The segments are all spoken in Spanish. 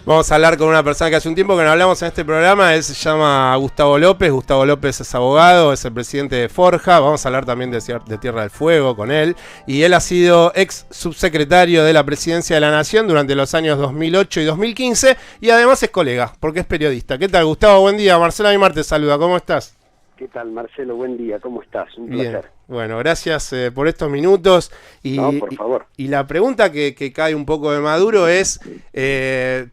Vamos a hablar con una persona que hace un tiempo que no hablamos en este programa. Él se llama Gustavo López. Gustavo López es abogado, es el presidente de Forja. Vamos a hablar también de Tierra del Fuego con él. Y él ha sido ex subsecretario de la Presidencia de la Nación durante los años 2008 y 2015. Y además es colega, porque es periodista. ¿Qué tal, Gustavo? Buen día. Marcelo Aymar te saluda. ¿Cómo estás? ¿Qué tal, Marcelo? Buen día, ¿cómo estás? Un Bien. placer. Bueno, gracias por estos minutos. No, por favor. Y la pregunta que cae un poco de maduro es,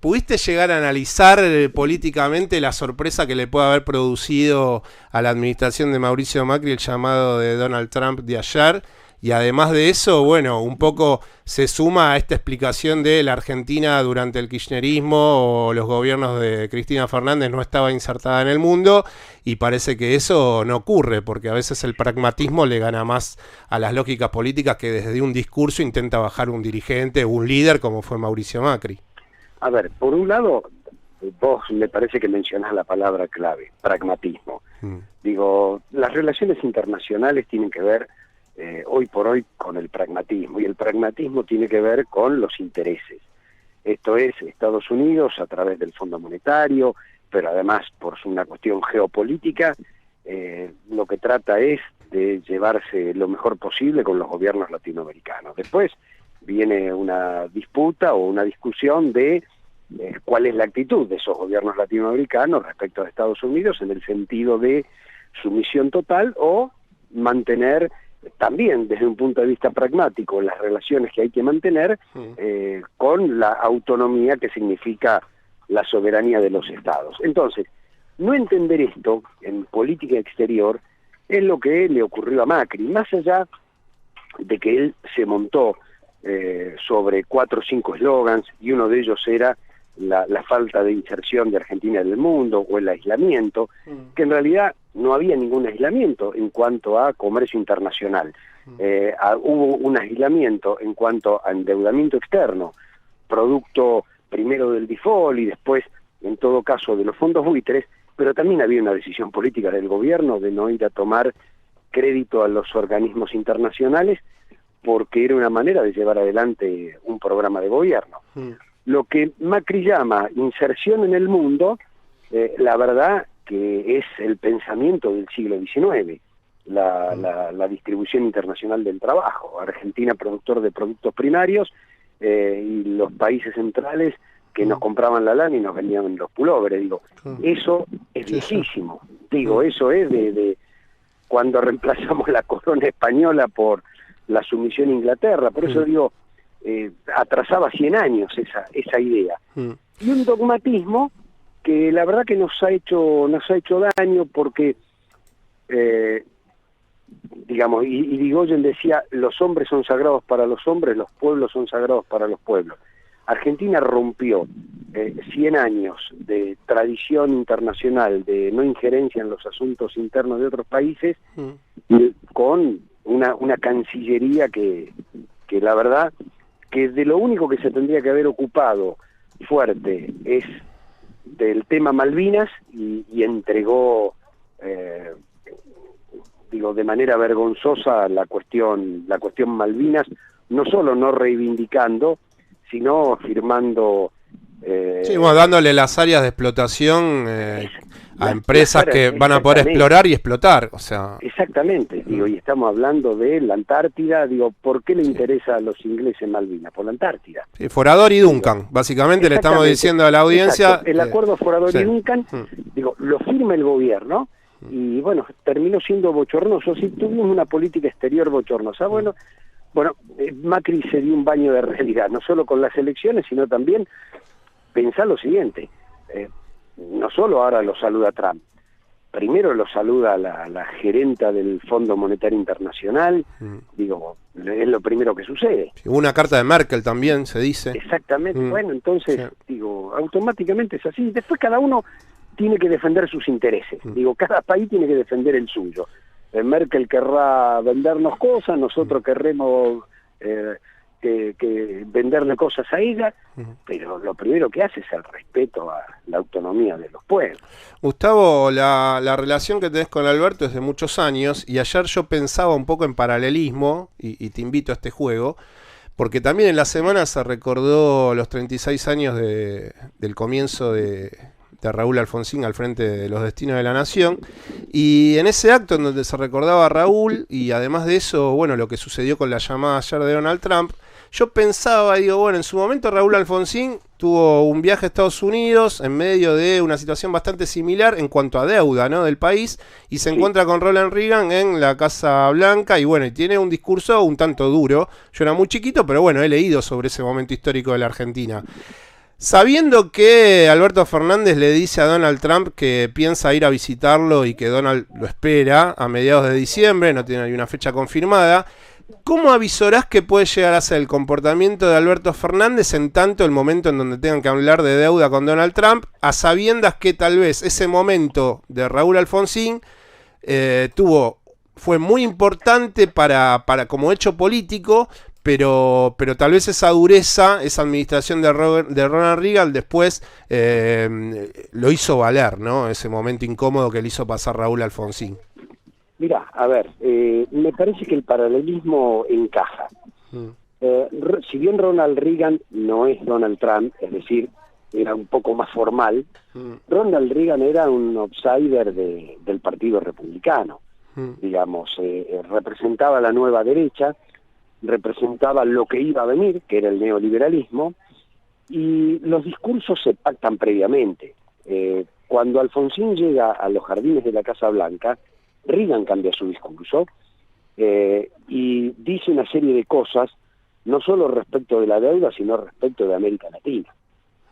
¿pudiste llegar a analizar políticamente la sorpresa que le puede haber producido a la administración de Mauricio Macri el llamado de Donald Trump de ayer? Y además de eso, bueno, un poco se suma a esta explicación de la Argentina durante el kirchnerismo o los gobiernos de Cristina Fernández no estaba insertada en el mundo, y parece que eso no ocurre, porque a veces el pragmatismo le gana más a las lógicas políticas que desde un discurso intenta bajar un dirigente o un líder como fue Mauricio Macri. A ver, por un lado, vos me parece que mencionás la palabra clave, pragmatismo. Digo, las relaciones internacionales tienen que ver hoy por hoy con el pragmatismo, y el pragmatismo tiene que ver con los intereses. Esto es, Estados Unidos a través del Fondo Monetario, pero además por una cuestión geopolítica, lo que trata es de llevarse lo mejor posible con los gobiernos latinoamericanos. Después viene una disputa o una discusión de cuál es la actitud de esos gobiernos latinoamericanos respecto a Estados Unidos en el sentido de sumisión total o mantener también desde un punto de vista pragmático las relaciones que hay que mantener con la autonomía que significa la soberanía de los estados. Entonces, no entender esto en política exterior es lo que le ocurrió a Macri, más allá de que él se montó sobre 4 o 5 eslogans, y uno de ellos era la falta de inserción de Argentina en el mundo o el aislamiento, que en realidad no había ningún aislamiento en cuanto a comercio internacional. Hubo un aislamiento en cuanto a endeudamiento externo, producto primero del default y después, en todo caso, de los fondos buitres, pero también había una decisión política del gobierno de no ir a tomar crédito a los organismos internacionales porque era una manera de llevar adelante un programa de gobierno. Lo que Macri llama inserción en el mundo, la verdad que es el pensamiento del siglo XIX, la distribución internacional del trabajo. Argentina productor de productos primarios y los países centrales que nos compraban la lana y nos vendían los pulóveres. Digo, eso es viejísimo. Digo, eso es de cuando reemplazamos la corona española por la sumisión a Inglaterra. Por eso digo, atrasaba 100 años esa idea. Y un dogmatismo que la verdad que nos ha hecho daño porque, digamos, y Irigoyen decía, los hombres son sagrados para los hombres, los pueblos son sagrados para los pueblos. Argentina rompió 100 años de tradición internacional, de no injerencia en los asuntos internos de otros países, con una cancillería que la verdad que de lo único que se tendría que haber ocupado fuerte es del tema Malvinas y entregó, digo, de manera vergonzosa la cuestión Malvinas, no solo no reivindicando, sino firmando... sí, bueno, dándole las áreas de explotación a empresas que van a poder explorar y explotar, o sea... Exactamente, digo, y estamos hablando de la Antártida, digo, ¿por qué le interesa a los ingleses Malvinas? Por la Antártida. Sí, Forador y Duncan, básicamente le estamos diciendo a la audiencia... Exacto. El acuerdo Forador y Duncan, digo, lo firma el gobierno, y bueno, terminó siendo bochornoso, sí, tuvimos una política exterior bochornosa, bueno, Macri se dio un baño de realidad, no solo con las elecciones, sino también pensar lo siguiente, no solo ahora lo saluda Trump, primero lo saluda la gerenta del Fondo Monetario Internacional, digo, es lo primero que sucede. Hubo una carta de Merkel también, se dice. Exactamente, bueno, entonces, digo, automáticamente es así, después cada uno tiene que defender sus intereses, digo, cada país tiene que defender el suyo. Merkel querrá vendernos cosas, nosotros querremos que venderle cosas a ella, pero lo primero que hace es el respeto a la autonomía de los pueblos. Gustavo, la relación que tenés con Alberto es de muchos años, y ayer yo pensaba un poco en paralelismo, y te invito a este juego, porque también en la semana se recordó los 36 años del comienzo de Raúl Alfonsín al frente de los destinos de la nación, y en ese acto en donde se recordaba a Raúl, y además de eso, bueno, lo que sucedió con la llamada ayer de Donald Trump, yo pensaba, digo, bueno, en su momento Raúl Alfonsín tuvo un viaje a Estados Unidos en medio de una situación bastante similar en cuanto a deuda, ¿no?, del país, y se encuentra con Ronald Reagan en la Casa Blanca, y bueno, y tiene un discurso un tanto duro. Yo era muy chiquito, pero bueno, he leído sobre ese momento histórico de la Argentina. Sabiendo que Alberto Fernández le dice a Donald Trump que piensa ir a visitarlo y que Donald lo espera a mediados de diciembre, no tiene una fecha confirmada, ¿cómo avisorás que puede llegar a ser el comportamiento de Alberto Fernández en tanto el momento en donde tengan que hablar de deuda con Donald Trump, a sabiendas que tal vez ese momento de Raúl Alfonsín fue muy importante para como hecho político, pero tal vez esa dureza, esa administración de Ronald Reagan después lo hizo valer, ¿no? Ese momento incómodo que le hizo pasar Raúl Alfonsín. Mira, a ver, me parece que el paralelismo encaja. Si bien Ronald Reagan no es Donald Trump, es decir, era un poco más formal, Ronald Reagan era un outsider del Partido Republicano, digamos, representaba la nueva derecha, representaba lo que iba a venir, que era el neoliberalismo, y los discursos se pactan previamente. Cuando Alfonsín llega a los jardines de la Casa Blanca, Reagan cambia su discurso y dice una serie de cosas, no solo respecto de la deuda, sino respecto de América Latina.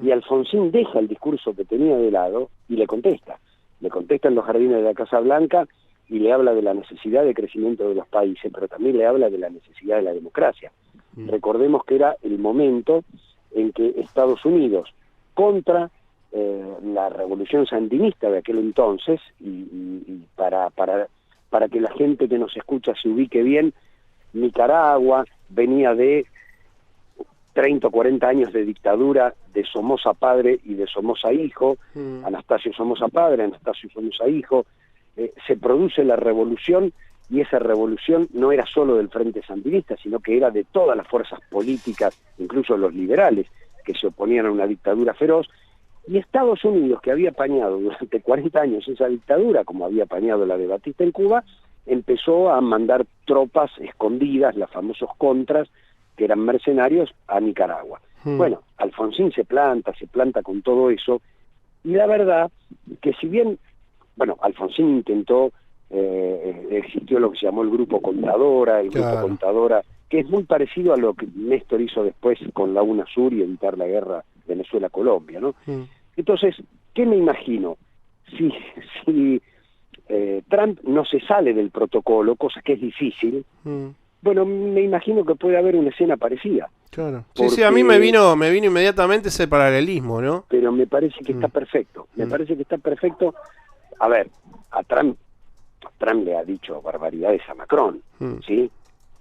Y Alfonsín deja el discurso que tenía de lado y le contesta. Le contesta en los jardines de la Casa Blanca y le habla de la necesidad de crecimiento de los países, pero también le habla de la necesidad de la democracia. Recordemos que era el momento en que Estados Unidos, contra la revolución sandinista de aquel entonces, y para que la gente que nos escucha se ubique bien, Nicaragua venía de 30 o 40 años de dictadura de Somoza padre y de Somoza hijo, Anastasio Somoza padre, Anastasio Somoza hijo, se produce la revolución, y esa revolución no era solo del Frente Sandinista, sino que era de todas las fuerzas políticas, incluso los liberales, que se oponían a una dictadura feroz. Y Estados Unidos, que había apañado durante 40 años esa dictadura, como había apañado la de Batista en Cuba, empezó a mandar tropas escondidas, los famosos contras, que eran mercenarios, a Nicaragua. Bueno, Alfonsín se planta con todo eso, y la verdad que si bien, bueno, Alfonsín intentó, existió lo que se llamó el Grupo Contadora, Grupo Contadora, que es muy parecido a lo que Néstor hizo después con la UNASUR y evitar la guerra Venezuela-Colombia, ¿no? Entonces, ¿qué me imagino? Si Trump no se sale del protocolo, cosa que es difícil, bueno, me imagino que puede haber una escena parecida. Claro. Sí, a mí me vino inmediatamente ese paralelismo, ¿no? Pero me parece que está perfecto. Me parece que está perfecto. A ver, Trump le ha dicho barbaridades a Macron, ¿sí?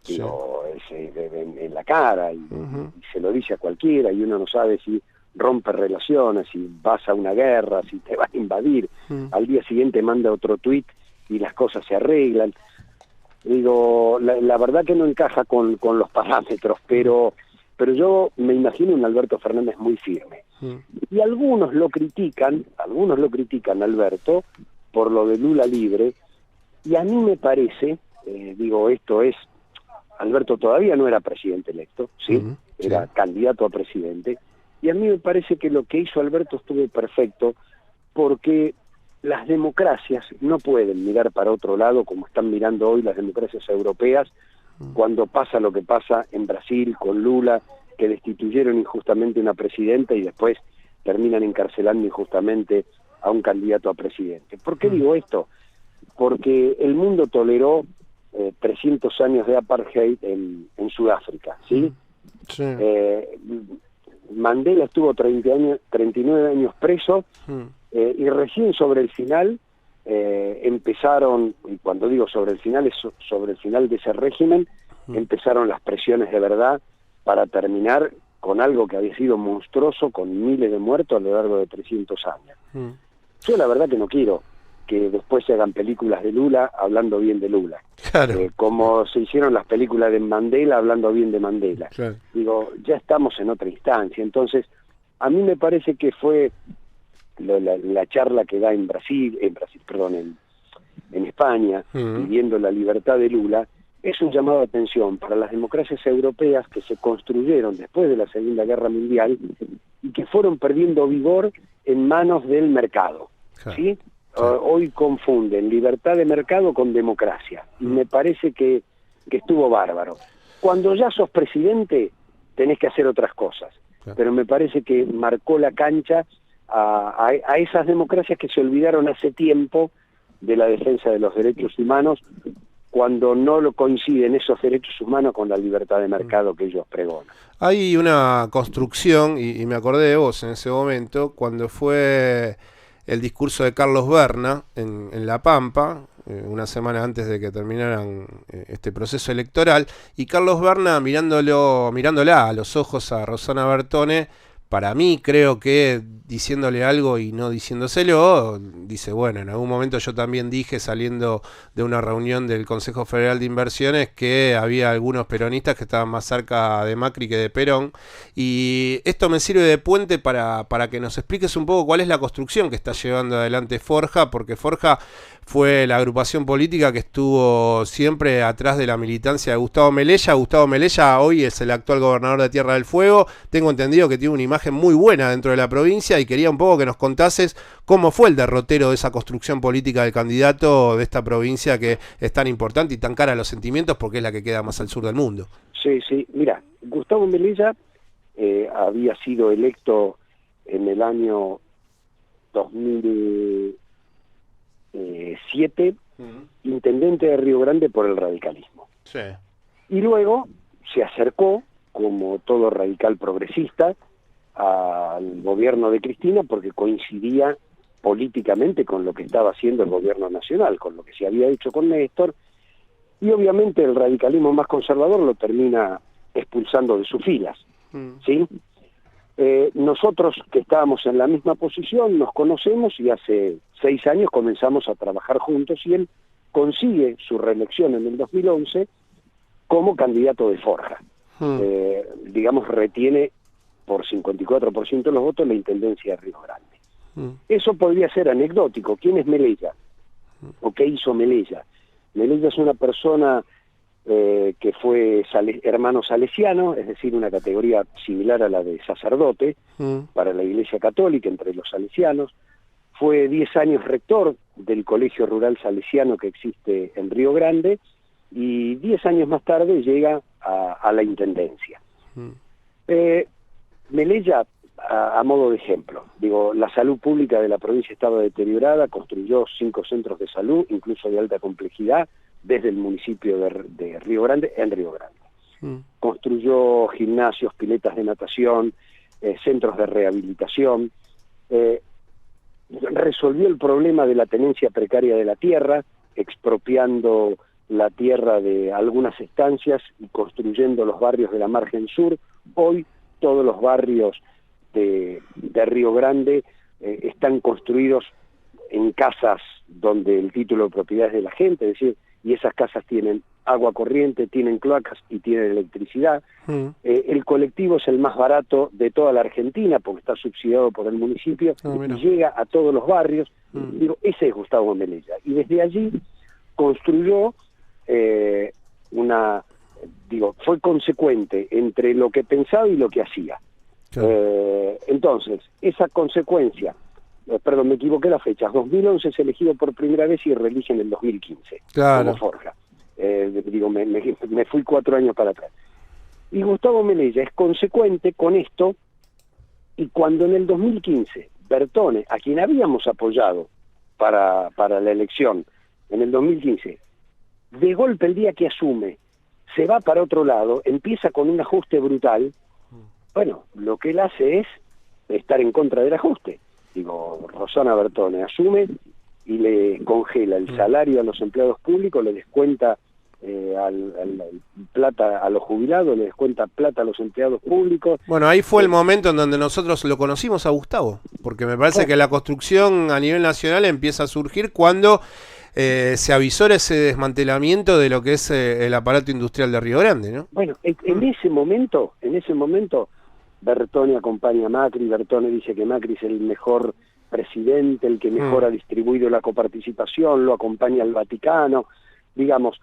Digo, en la cara, y se lo dice a cualquiera, y uno no sabe si rompe relaciones, si vas a una guerra, si te van a invadir. Al día siguiente manda otro tuit y las cosas se arreglan. Digo, la verdad que no encaja con los parámetros, pero yo me imagino un Alberto Fernández muy firme. Y algunos lo critican, Alberto, por lo de Lula libre, y a mí me parece, Alberto todavía no era presidente electo, ¿sí? Era candidato a presidente, y a mí me parece que lo que hizo Alberto estuvo perfecto, porque las democracias no pueden mirar para otro lado como están mirando hoy las democracias europeas, cuando pasa lo que pasa en Brasil con Lula, que destituyeron injustamente una presidenta y después terminan encarcelando injustamente a un candidato a presidente. ¿Por qué digo esto? Porque el mundo toleró 300 años de apartheid en Sudáfrica, ¿sí? Mandela estuvo 39 años preso, y recién sobre el final empezaron, y cuando digo sobre el final es sobre el final de ese régimen, empezaron las presiones de verdad para terminar con algo que había sido monstruoso, con miles de muertos a lo largo de 300 años. Yo la verdad que no quiero que después se hagan películas de Lula hablando bien de Lula. Claro. Como se hicieron las películas de Mandela hablando bien de Mandela. Claro. Digo, ya estamos en otra instancia. Entonces, a mí me parece que fue la charla que da en España, pidiendo la libertad de Lula, es un llamado de atención para las democracias europeas que se construyeron después de la Segunda Guerra Mundial y que fueron perdiendo vigor en manos del mercado. Claro. ¿Sí? Hoy confunden libertad de mercado con democracia, y me parece que estuvo bárbaro. Cuando ya sos presidente, tenés que hacer otras cosas, pero me parece que marcó la cancha a esas democracias que se olvidaron hace tiempo de la defensa de los derechos humanos, cuando no lo coinciden esos derechos humanos con la libertad de mercado que ellos pregonan. Hay una construcción, y me acordé de vos en ese momento, cuando fue el discurso de Carlos Berna en La Pampa, una semana antes de que terminaran este proceso electoral, y Carlos Berna mirándola a los ojos a Rosana Bertone, para mí creo que diciéndole algo y no diciéndoselo, dice, bueno, en algún momento yo también dije, saliendo de una reunión del Consejo Federal de Inversiones, que había algunos peronistas que estaban más cerca de Macri que de Perón, y esto me sirve de puente para que nos expliques un poco cuál es la construcción que está llevando adelante Forja, porque Forja fue la agrupación política que estuvo siempre atrás de la militancia de Gustavo Melella. Gustavo Melella hoy es el actual gobernador de Tierra del Fuego. Tengo entendido que tiene una imagen muy buena dentro de la provincia y quería un poco que nos contases cómo fue el derrotero de esa construcción política del candidato de esta provincia que es tan importante y tan cara a los sentimientos porque es la que queda más al sur del mundo. Sí, mira, Gustavo Melella había sido electo en el año 2007 intendente de Río Grande por el radicalismo. Sí. Y luego se acercó, como todo radical progresista, al gobierno de Cristina porque coincidía políticamente con lo que estaba haciendo el gobierno nacional, con lo que se había hecho con Néstor, y obviamente el radicalismo más conservador lo termina expulsando de sus filas. ¿Sí? Nosotros que estábamos en la misma posición nos conocemos y hace 6 años comenzamos a trabajar juntos y él consigue su reelección en el 2011 como candidato de Forja. Digamos, retiene por 54% de los votos la intendencia de Río Grande. Eso podría ser anecdótico. ¿Quién es Melella? ¿O qué hizo Melella? Melella es una persona que fue hermano salesiano, es decir, una categoría similar a la de sacerdote para la Iglesia Católica entre los salesianos. Fue 10 años rector del Colegio Rural Salesiano que existe en Río Grande y 10 años más tarde llega a la intendencia. Melella, a modo de ejemplo, digo, la salud pública de la provincia estaba deteriorada, construyó 5 centros de salud, incluso de alta complejidad, desde el municipio de Río Grande en Río Grande. Construyó gimnasios, piletas de natación, centros de rehabilitación, resolvió el problema de la tenencia precaria de la tierra, expropiando la tierra de algunas estancias y construyendo los barrios de la margen sur. Hoy todos los barrios de Río Grande están construidos en casas donde el título de propiedad es de la gente, es decir, y esas casas tienen agua corriente, tienen cloacas y tienen electricidad. El colectivo es el más barato de toda la Argentina porque está subsidiado por el municipio y llega a todos los barrios. Digo, ese es Gustavo Melella. Y desde allí construyó fue consecuente entre lo que pensaba y lo que hacía. Entonces, esa consecuencia, perdón, me equivoqué las fechas, 2011 es elegido por primera vez y reelige en el 2015, como Forja. Me fui 4 años para atrás. Y Gustavo Melella es consecuente con esto, y cuando en el 2015 Bertone, a quien habíamos apoyado para la elección, en el 2015, de golpe el día que asume, se va para otro lado, empieza con un ajuste brutal. Bueno, lo que él hace es estar en contra del ajuste. Digo, Rosana Bertone asume y le congela el salario a los empleados públicos, le descuenta plata a los jubilados, le descuenta plata a los empleados públicos. Bueno, ahí fue el momento en donde nosotros lo conocimos a Gustavo, porque me parece que la construcción a nivel nacional empieza a surgir cuando se avisora ese desmantelamiento de lo que es el aparato industrial de Río Grande, ¿no? Bueno, en ese momento, Bertone acompaña a Macri, Bertone dice que Macri es el mejor presidente, el que mejor ha distribuido la coparticipación, lo acompaña al Vaticano, digamos,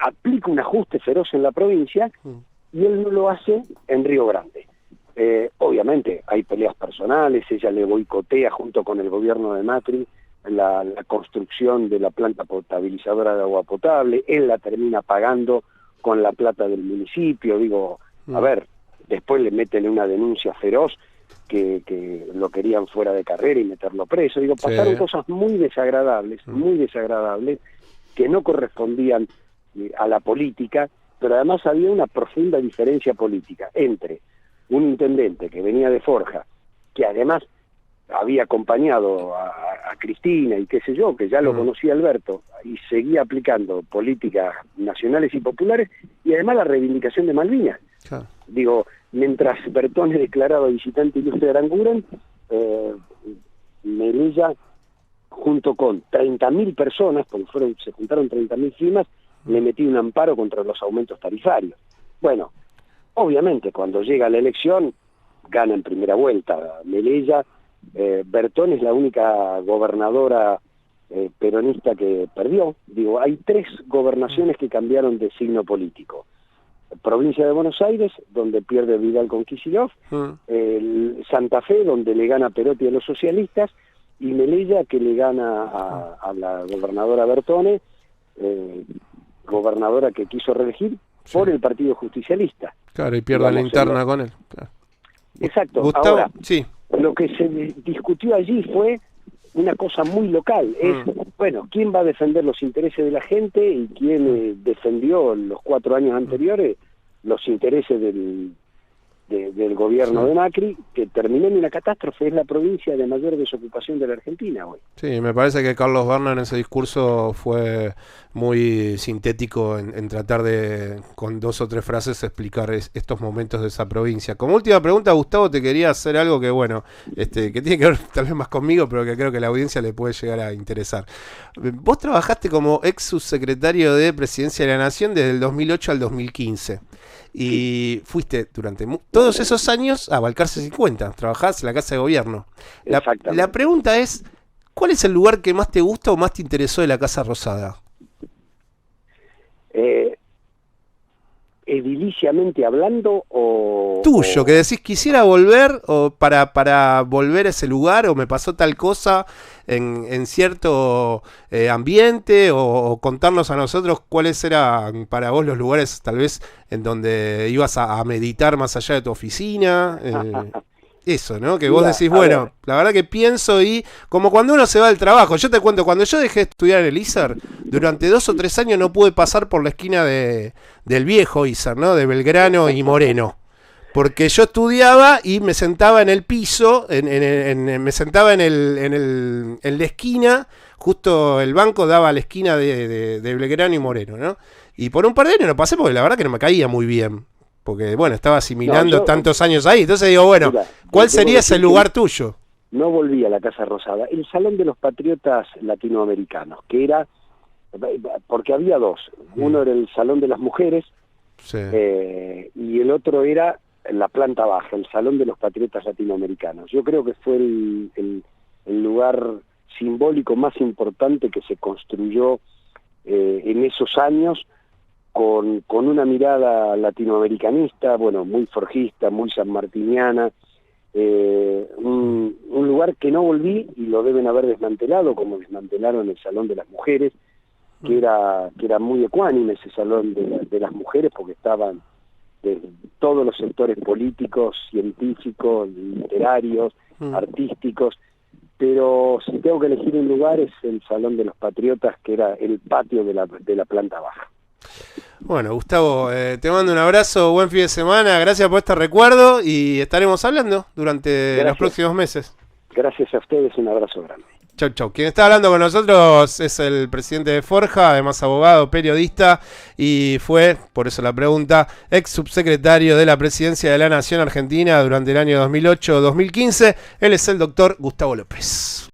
aplica un ajuste feroz en la provincia y él no lo hace en Río Grande. Obviamente hay peleas personales, ella le boicotea junto con el gobierno de Macri la construcción de la planta potabilizadora de agua potable, él la termina pagando con la plata del municipio, digo, a ver, después le meten una denuncia feroz que lo querían fuera de carrera y meterlo preso, digo, pasaron cosas muy desagradables, que no correspondían a la política, pero además había una profunda diferencia política entre un intendente que venía de Forja, que además había acompañado a Cristina y qué sé yo, que ya lo conocía Alberto, y seguía aplicando políticas nacionales y populares, y además la reivindicación de Malvinas. Digo, mientras Bertone declaraba visitante ilustre de Aranguren, Melilla, junto con 30.000 personas, porque se juntaron 30.000 firmas, le metí un amparo contra los aumentos tarifarios. Bueno, obviamente cuando llega la elección, gana en primera vuelta Melilla. Bertone es la única gobernadora peronista que perdió. Digo, hay 3 gobernaciones que cambiaron de signo político. Provincia de Buenos Aires, donde pierde Vidal con Kicillof, Santa Fe, donde le gana Perotti a los socialistas, y Melilla, que le gana a la gobernadora Bertone, gobernadora que quiso reelegir por el Partido Justicialista. Claro, y pierde la interna con él. Claro. Exacto. Gustavo, ahora, lo que se discutió allí fue una cosa muy local, es, bueno, ¿quién va a defender los intereses de la gente y quién defendió en los 4 años anteriores los intereses del gobierno de Macri, que terminó en una catástrofe? Es la provincia de mayor desocupación de la Argentina hoy. Sí, me parece que Carlos Berna en ese discurso fue muy sintético en tratar de, con 2 o 3 frases, explicar estos momentos de esa provincia. Como última pregunta, Gustavo, te quería hacer algo que, bueno, que tiene que ver tal vez más conmigo, pero que creo que a la audiencia le puede llegar a interesar. Vos trabajaste como ex subsecretario de Presidencia de la Nación desde el 2008 al 2015. Y fuiste durante todos esos años a Balcarce 50, trabajás en la Casa de Gobierno. La pregunta es, ¿cuál es el lugar que más te gusta o más te interesó de la Casa Rosada? ¿Ediliciamente hablando o...? Tuyo, que decís, quisiera volver o para volver a ese lugar, o me pasó tal cosa en cierto ambiente, o contarnos a nosotros cuáles eran para vos los lugares tal vez en donde ibas a meditar más allá de tu oficina. Eso, ¿no? Que vos decís, bueno, la verdad que pienso y como cuando uno se va del trabajo, yo te cuento, cuando yo dejé de estudiar en el ISER, durante 2 o 3 años no pude pasar por la esquina del viejo ISER, ¿no? De Belgrano y Moreno. Porque yo estudiaba y me sentaba en el piso, me sentaba en la esquina, justo el banco daba a la esquina de Belgrano y Moreno, ¿no? Y por un par de años lo pasé porque la verdad que no me caía muy bien. Porque, bueno, estaba asimilando tantos años ahí. Entonces digo, bueno, mira, ¿cuál sería ese lugar tuyo? No volví a la Casa Rosada. El Salón de los Patriotas Latinoamericanos, que era... Porque había 2. Uno era el Salón de las Mujeres, y el otro era la planta baja, el Salón de los Patriotas Latinoamericanos. Yo creo que fue el lugar simbólico más importante que se construyó en esos años, con una mirada latinoamericanista, bueno, muy forjista, muy sanmartiniana, un lugar que no volví y lo deben haber desmantelado, como desmantelaron el Salón de las Mujeres, que era muy ecuánime ese Salón de las Mujeres, porque estaban de todos los sectores políticos, científicos, literarios, artísticos, pero si tengo que elegir un lugar es el Salón de los Patriotas, que era el patio de la planta baja. Bueno, Gustavo, te mando un abrazo, buen fin de semana, gracias por este recuerdo y estaremos hablando durante los próximos meses. Gracias a ustedes, un abrazo grande. Chau, chau. Quien está hablando con nosotros es el presidente de Forja, además abogado, periodista, y fue, por eso la pregunta, ex subsecretario de la Presidencia de la Nación Argentina durante el año 2008-2015. Él es el doctor Gustavo López.